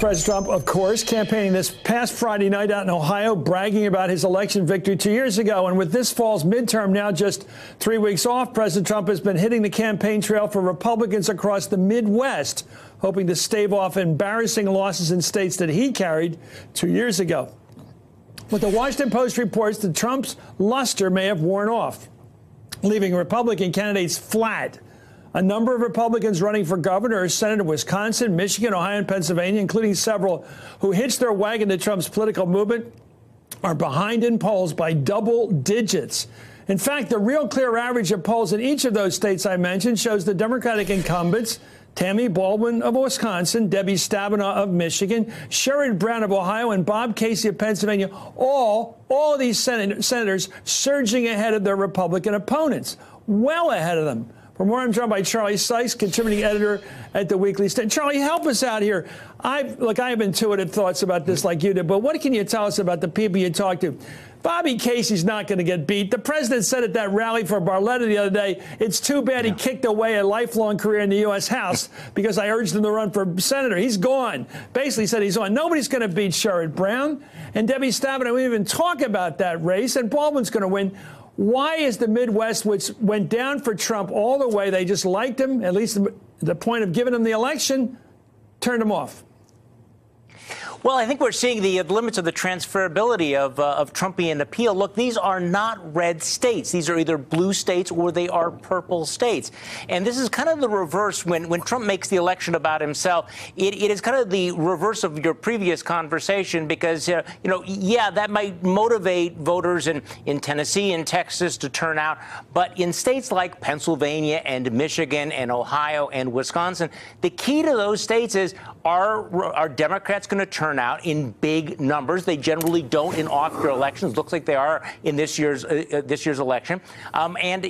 President Trump, of course, campaigning this past Friday night out in Ohio, bragging about his election victory 2 years ago. And with this fall's midterm now just 3 weeks off, President Trump has been hitting the campaign trail for Republicans across the Midwest, hoping to stave off embarrassing losses in states that he carried 2 years ago. But the Washington Post reports that Trump's luster may have worn off, leaving Republican candidates flat. A number of Republicans running for governor or senator in Wisconsin, Michigan, Ohio, and Pennsylvania, including several who hitched their wagon to Trump's political movement, are behind in polls by double digits. In fact, the real clear average of polls in each of those states I mentioned shows the Democratic incumbents, Tammy Baldwin of Wisconsin, Debbie Stabenow of Michigan, Sherrod Brown of Ohio, and Bob Casey of Pennsylvania, all of these senators surging ahead of their Republican opponents, well ahead of them. For more, I'm joined by Charlie Sykes, contributing editor at the Weekly Standard. Charlie, help us out here. I have intuitive thoughts about this like you did, but what can you tell us about the people you talk to? Bobby Casey's not going to get beat. The president said at that rally for Barletta the other day, it's too bad he kicked away a lifelong career in the U.S. House because I urged him to run for senator. He's gone. Basically said he's on. Nobody's going to beat Sherrod Brown. And Debbie Stabenow, we didn't even talk about that race. And Baldwin's going to win. Why is the Midwest, which went down for Trump all the way, they just liked him, at least the point of giving him the election, turned him off? Well, I think we're seeing the limits of the transferability of Trumpian appeal. Look, these are not red states. These are either blue states or they are purple states. And this is kind of the reverse when Trump makes the election about himself. It is kind of the reverse of your previous conversation because, yeah, that might motivate voters in Tennessee and Texas to turn out. But in states like Pennsylvania and Michigan and Ohio and Wisconsin, the key to those states is are Democrats going to turn out in big numbers? They generally don't in off-year elections. Looks like they are in this year's election. And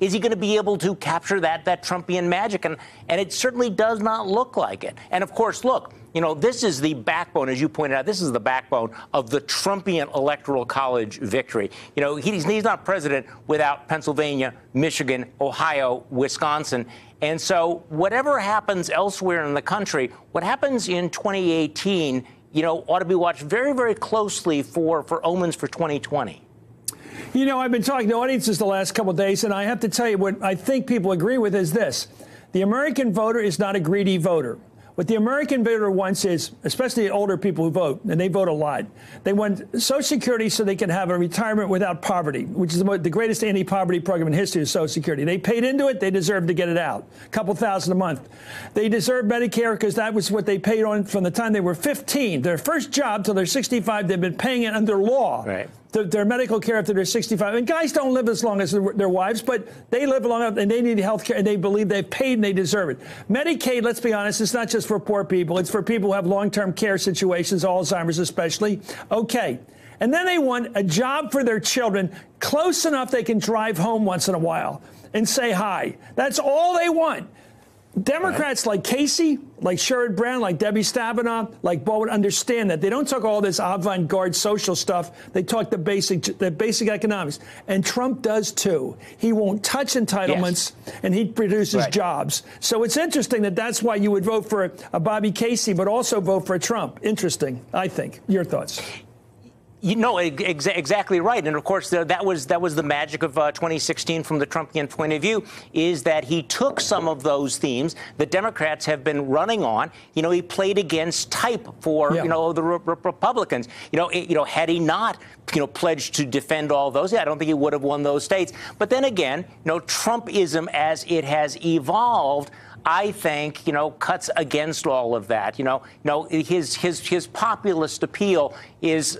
is he going to be able to capture that Trumpian magic? And it certainly does not look like it. And of course, look, this is the backbone, as you pointed out. This is the backbone of the Trumpian Electoral College victory. He's not president without Pennsylvania, Michigan, Ohio, Wisconsin. And so whatever happens elsewhere in the country, what happens in 2018, ought to be watched very, very closely for omens for 2020. I've been talking to audiences the last couple of days, and I have to tell you what I think people agree with is this. The American voter is not a greedy voter. What the American voter wants is, especially older people who vote, and they vote a lot, they want Social Security so they can have a retirement without poverty, which is the greatest anti-poverty program in history is Social Security. They paid into it. They deserve to get it out, a couple thousand a month. They deserve Medicare because that was what they paid on from the time they were 15. Their first job till they're 65, they've been paying it under law. Right. Their medical care after they're 65. And guys don't live as long as their wives, but they live long enough and they need health care and they believe they've paid and they deserve it. Medicaid, let's be honest, it's not just for poor people. It's for people who have long-term care situations, Alzheimer's especially. Okay. And then they want a job for their children close enough they can drive home once in a while and say hi. That's all they want. Democrats like Casey, like Sherrod Brown, like Debbie Stabenow, like Baldwin understand that. They don't talk all this avant-garde social stuff. They talk the basic economics. And Trump does, too. He won't touch entitlements, and he produces jobs. So it's interesting that's why you would vote for a Bobby Casey, but also vote for a Trump. Interesting, I think. Your thoughts? Exactly right. And of course, that was the magic of 2016 from the Trumpian point of view, is that he took some of those themes that Democrats have been running on. He played against type for, the Republicans. Had he not, pledged to defend all those, I don't think he would have won those states. But then again, Trumpism as it has evolved, I think, cuts against all of that. His populist appeal is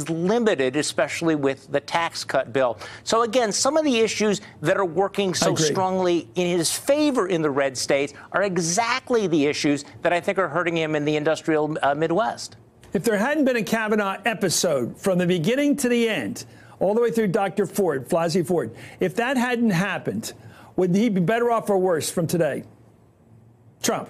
limited, especially with the tax cut bill. So again, some of the issues that are working so strongly in his favor in the red states are exactly the issues that I think are hurting him in the industrial Midwest. If there hadn't been a Kavanaugh episode from the beginning to the end, all the way through Dr. Ford, Blasey Ford, if that hadn't happened, would he be better off or worse from today? Trump.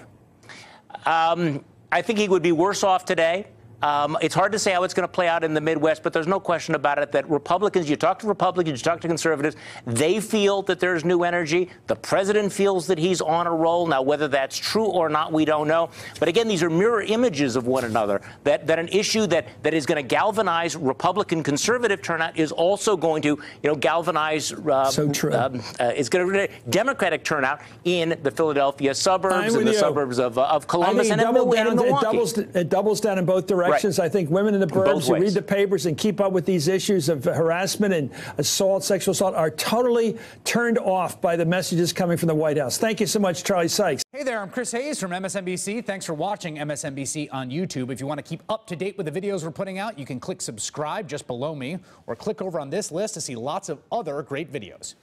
I think he would be worse off today. It's hard to say how it's going to play out in the Midwest, but there's no question about it that Republicans, you talk to conservatives, they feel that there's new energy. The president feels that he's on a roll. Now, whether that's true or not, we don't know. But again, these are mirror images of one another, that an issue that is going to galvanize Republican conservative turnout is also going to, galvanize it's going to Democratic turnout in the Philadelphia suburbs and the suburbs of Columbus and Milwaukee. It doubles down in both directions. Right. I think women in the boroughs who read the papers and keep up with these issues of harassment and assault, sexual assault, are totally turned off by the messages coming from the White House. Thank you so much, Charlie Sykes. Hey there, I'm Chris Hayes from MSNBC. Thanks for watching MSNBC on YouTube. If you want to keep up to date with the videos we're putting out, you can click subscribe just below me or click over on this list to see lots of other great videos.